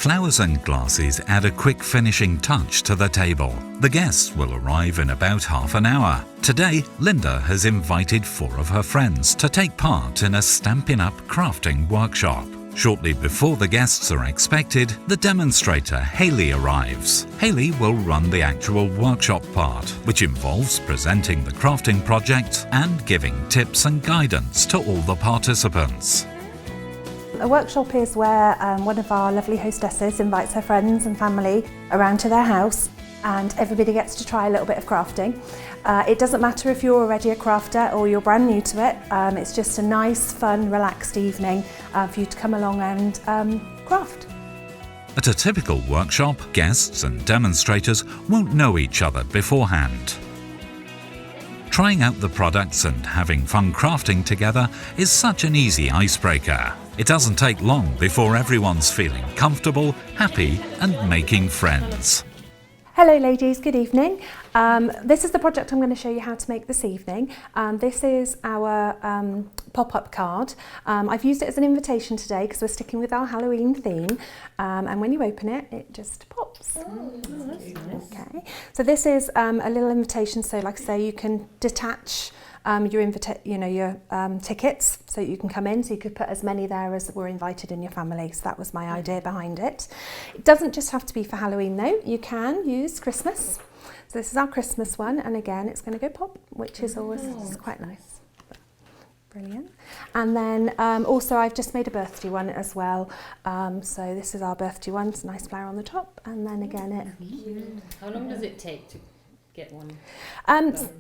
Flowers and glasses add a quick finishing touch to the table. The guests will arrive in about half an hour. Today, Linda has invited 4 of her friends to take part in a Stampin' Up crafting workshop. Shortly before the guests are expected, the demonstrator Hayley arrives. Hayley will run the actual workshop part, which involves presenting the crafting project and giving tips and guidance to all the participants. A workshop is where one of our lovely hostesses invites her friends and family around to their house, and everybody gets to try a little bit of crafting. It doesn't matter if you're already a crafter or you're brand new to it. It's just a nice, fun, relaxed evening for you to come along and craft. At a typical workshop, guests and demonstrators won't know each other beforehand. Trying out the products and having fun crafting together is such an easy icebreaker. It doesn't take long before everyone's feeling comfortable, happy, and making friends. Hello ladies, good evening. This is the project I'm going to show you how to make this evening. This is our pop-up card. I've used it as an invitation today because we're sticking with our Halloween theme, and when you open it, it just pops. Okay, so this is a little invitation, so like I say, you can detach your tickets so you can come in, so you could put as many there as were invited in your family. So that was my idea behind it. It doesn't just have to be for Halloween though, you can use Christmas. So this is our Christmas one, and again it's going to go pop, which is always quite nice. Brilliant. And then also I've just made a birthday one as well. So this is our birthday one, it's a nice flower on the top, and then again it... How long does it take to get one?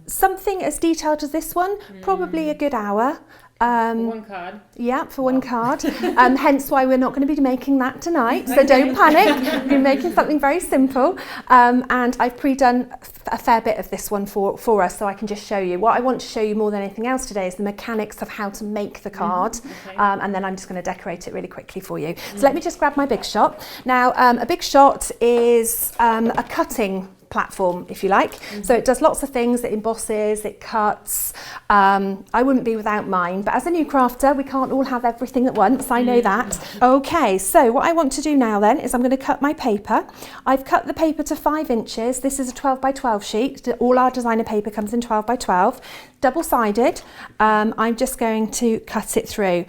Something as detailed as this one, probably a good hour. For one card? Yeah, for one card. Hence why we're not going to be making that tonight, so don't panic. We're making something very simple. And I've pre-done a fair bit of this one for us, so I can just show you. What I want to show you more than anything else today is the mechanics of how to make the card. Okay. And then I'm just going to decorate it really quickly for you. So let me just grab my Big Shot. Now, a Big Shot is a cutting platform, if you like. So it does lots of things, it embosses, it cuts. I wouldn't be without mine, but as a new crafter, we can't all have everything at once, I know that. Okay, so what I want to do now then is I'm going to cut my paper. I've cut the paper to 5 inches. This is a 12 by 12 sheet. All our designer paper comes in 12 by 12, double-sided. I'm just going to cut it through.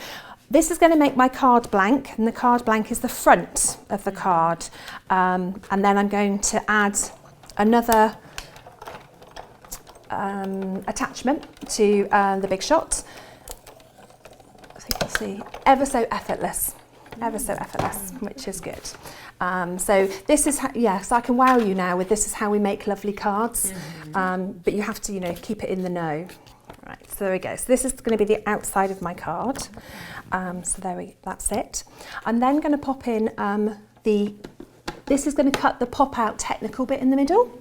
This is going to make my card blank, and the card blank is the front of the card. And then I'm going to add another attachment to the Big Shot. I think you'll see, ever so effortless, which is good. So this is, so I can wow you now with this is how we make lovely cards, but you have to, keep it in the know. Right, so there we go. So this is going to be the outside of my card. That's it. I'm then going to pop in this is going to cut the pop-out technical bit in the middle.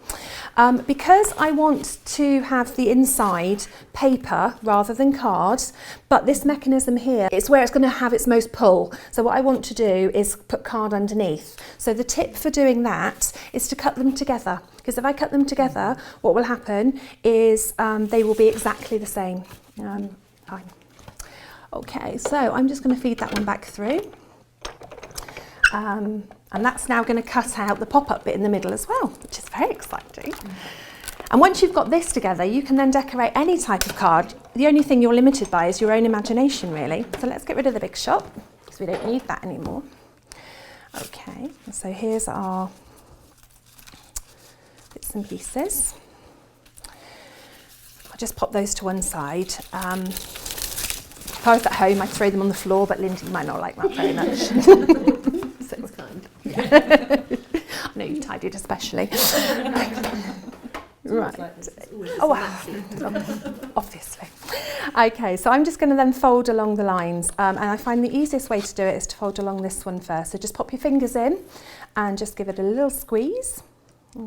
Because I want to have the inside paper rather than card, but this mechanism here, it's where it's going to have its most pull. So what I want to do is put card underneath. So the tip for doing that is to cut them together, because if I cut them together, what will happen is they will be exactly the same. Fine. Okay, so I'm just going to feed that one back through. And that's now going to cut out the pop-up bit in the middle as well, which is very exciting. And once you've got this together, you can then decorate any type of card. The only thing you're limited by is your own imagination, really. So let's get rid of the Big Shot, because we don't need that anymore. Okay, so here's our bits and pieces. I'll just pop those to one side. If I was at home, I'd throw them on the floor, but Lindsay might not like that very much. I know you've tidied especially. Right. Oh, wow. Obviously. Okay, so I'm just going to then fold along the lines, and I find the easiest way to do it is to fold along this one first. So just pop your fingers in and just give it a little squeeze.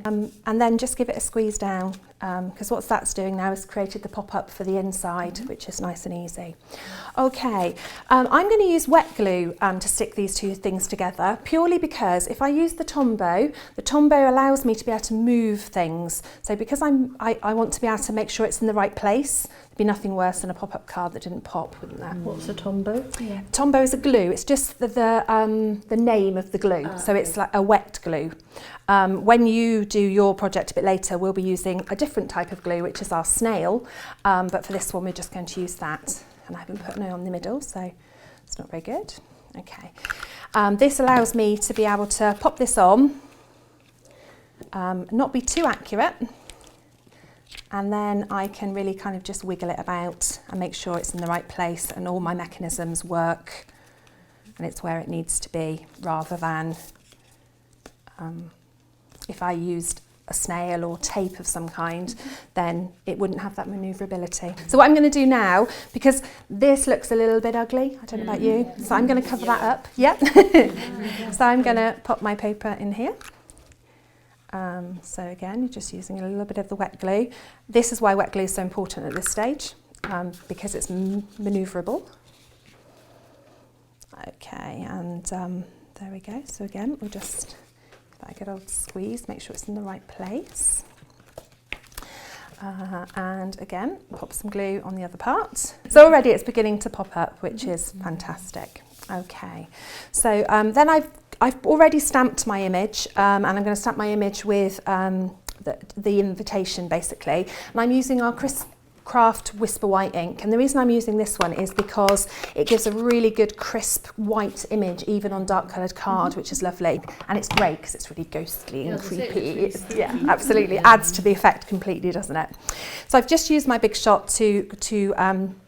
And then just give it a squeeze down, because what that's doing now is created the pop-up for the inside, which is nice and easy. Okay, I'm going to use wet glue to stick these two things together, purely because if I use the Tombow allows me to be able to move things. So because I want to be able to make sure it's in the right place, There'd be nothing worse than a pop-up card that didn't pop, wouldn't there? What's a Tombow? Yeah. Tombow is a glue. It's just the name of the glue. So it's like a wet glue. When you do your project a bit later, we'll be using a different type of glue, which is our snail. But for this one, we're just going to use that. And I haven't put no on the middle, so it's not very good. Okay. This allows me to be able to pop this on, not be too accurate. And then I can really kind of just wiggle it about and make sure it's in the right place and all my mechanisms work and it's where it needs to be, rather than if I used a snail or tape of some kind, then it wouldn't have that manoeuvrability. So what I'm going to do now, because this looks a little bit ugly, I don't know about you, so I'm going to cover that up. Yep. So I'm going to pop my paper in here. So again, you're just using a little bit of the wet glue. This is why wet glue is so important at this stage, because it's manoeuvrable. Okay, and there we go. So again, we'll just give that a good old squeeze, make sure it's in the right place. And again, pop some glue on the other part. So already it's beginning to pop up, which is fantastic. Okay, so then I've already stamped my image, and I'm going to stamp my image with the invitation basically. And I'm using our Crisp Craft Whisper White ink, and the reason I'm using this one is because it gives a really good crisp white image even on dark coloured card, which is lovely, and it's great because it's really ghostly and creepy. Yeah, absolutely, adds to the effect completely, doesn't it? So I've just used my Big Shot to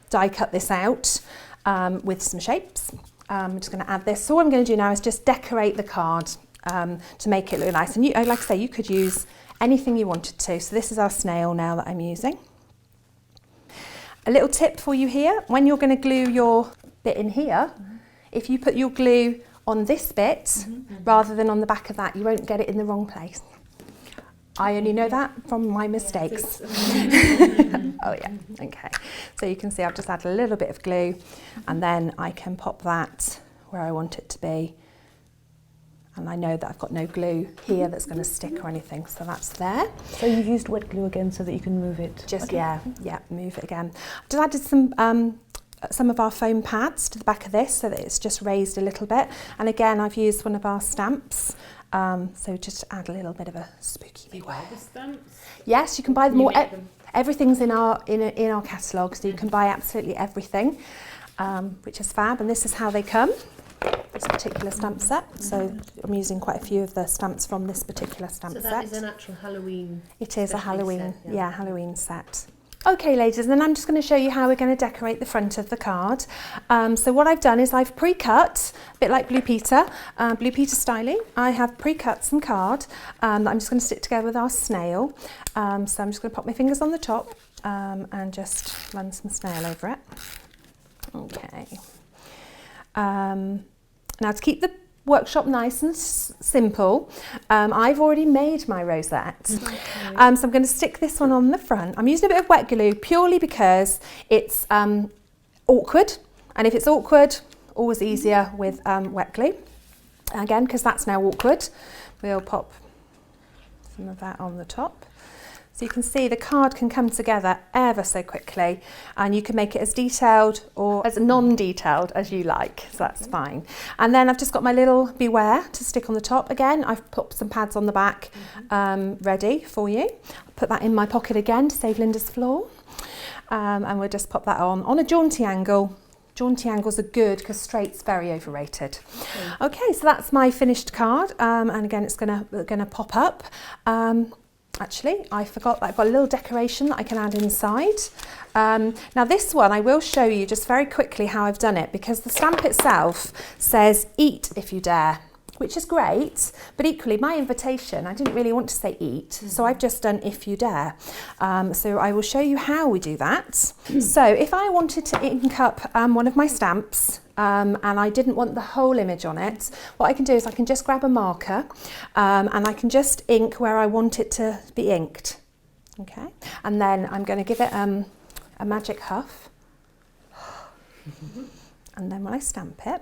die cut this out with some shapes. I'm just going to add this. So what I'm going to do now is just decorate the card to make it look nice, and like I say, you could use anything you wanted to. So this is our snail now that I'm using. A little tip for you here, when you're going to glue your bit in here, if you put your glue on this bit rather than on the back of that, you won't get it in the wrong place. I only know that from my mistakes. Oh yeah, okay. So you can see I've just added a little bit of glue, and then I can pop that where I want it to be. And I know that I've got no glue here that's going to stick or anything, so that's there. So you've used wet glue again so that you can move it? Just, okay. yeah, move it again. I've just added some of our foam pads to the back of this so that it's just raised a little bit. And again, I've used one of our stamps, so just to add a little bit of a spooky beware. The stamps? Yes, you can buy them all. Them? Everything's in our catalogue, so you can buy absolutely everything, which is fab. And this is how they come. This particular stamp set, so I'm using quite a few of the stamps from this particular stamp set. So that is an actual Halloween. It is a Halloween, set, yeah, Halloween set. Okay, ladies, and then I'm just going to show you how we're going to decorate the front of the card. So what I've done is I've pre-cut, a bit like Blue Peter styling. I have pre-cut some card that I'm just going to stick together with our snail. So I'm just going to pop my fingers on the top and just run some snail over it. Okay. Now to keep the workshop nice and simple, I've already made my rosette. Okay. So I'm going to stick this one on the front. I'm using a bit of wet glue purely because it's awkward, and if it's awkward, always easier with wet glue. Again, because that's now awkward, we'll pop some of that on the top. So you can see the card can come together ever so quickly, and you can make it as detailed or as non-detailed as you like, so that's fine. And then I've just got my little beware to stick on the top. Again, I've put some pads on the back ready for you. I'll put that in my pocket again to save Linda's floor. And we'll just pop that on a jaunty angle. Jaunty angles are good because straight's very overrated. Okay, so that's my finished card, and again it's gonna pop up. Actually, I forgot that I've got a little decoration that I can add inside. Now this one, I will show you just very quickly how I've done it, because the stamp itself says eat if you dare, which is great, but equally my invitation, I didn't really want to say eat, so I've just done if you dare. So I will show you how we do that. So if I wanted to ink up one of my stamps, and I didn't want the whole image on it, what I can do is I can just grab a marker and I can just ink where I want it to be inked. Okay, and then I'm going to give it a magic huff, and then when I stamp it,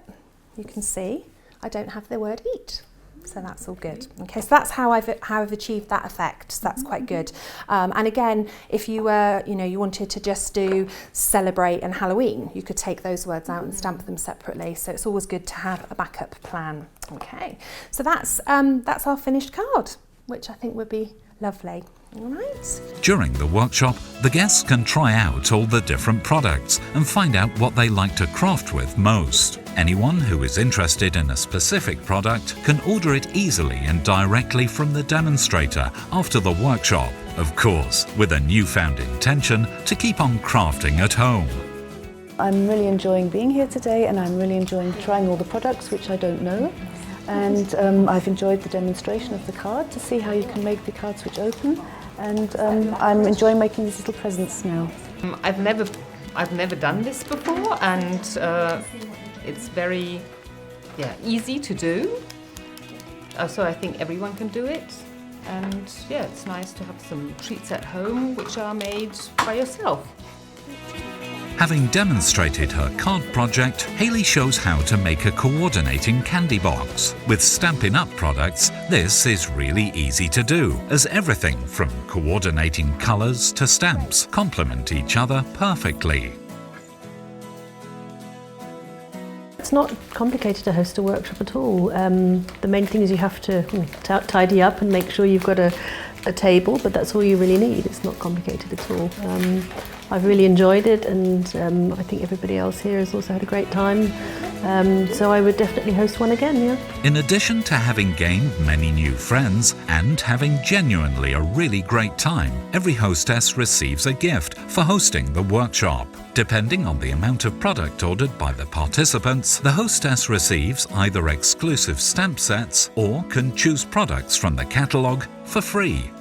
you can see I don't have the word eat. So that's all good. Okay, so that's how I've achieved that effect. So that's quite good. And again, if you were, you wanted to just do celebrate and Halloween, you could take those words out and stamp them separately. So it's always good to have a backup plan. Okay, so that's our finished card, which I think would be lovely. All right. During the workshop, the guests can try out all the different products and find out what they like to craft with most. Anyone who is interested in a specific product can order it easily and directly from the demonstrator after the workshop, of course, with a newfound intention to keep on crafting at home. I'm really enjoying being here today, and I'm really enjoying trying all the products which I don't know. And I've enjoyed the demonstration of the card to see how you can make the card switch open. And I'm enjoying making these little presents now. I've never done this before, and it's very easy to do. So I think everyone can do it. And it's nice to have some treats at home which are made by yourself. Having demonstrated her card project, Hayley shows how to make a coordinating candy box. With Stampin' Up! Products, this is really easy to do, as everything from coordinating colours to stamps complement each other perfectly. It's not complicated to host a workshop at all. The main thing is you have to tidy up and make sure you've got a table, but that's all you really need. It's not complicated at all. I've really enjoyed it, and I think everybody else here has also had a great time. So I would definitely host one again, yeah. In addition to having gained many new friends and having genuinely a really great time, every hostess receives a gift for hosting the workshop. Depending on the amount of product ordered by the participants, the hostess receives either exclusive stamp sets or can choose products from the catalogue for free.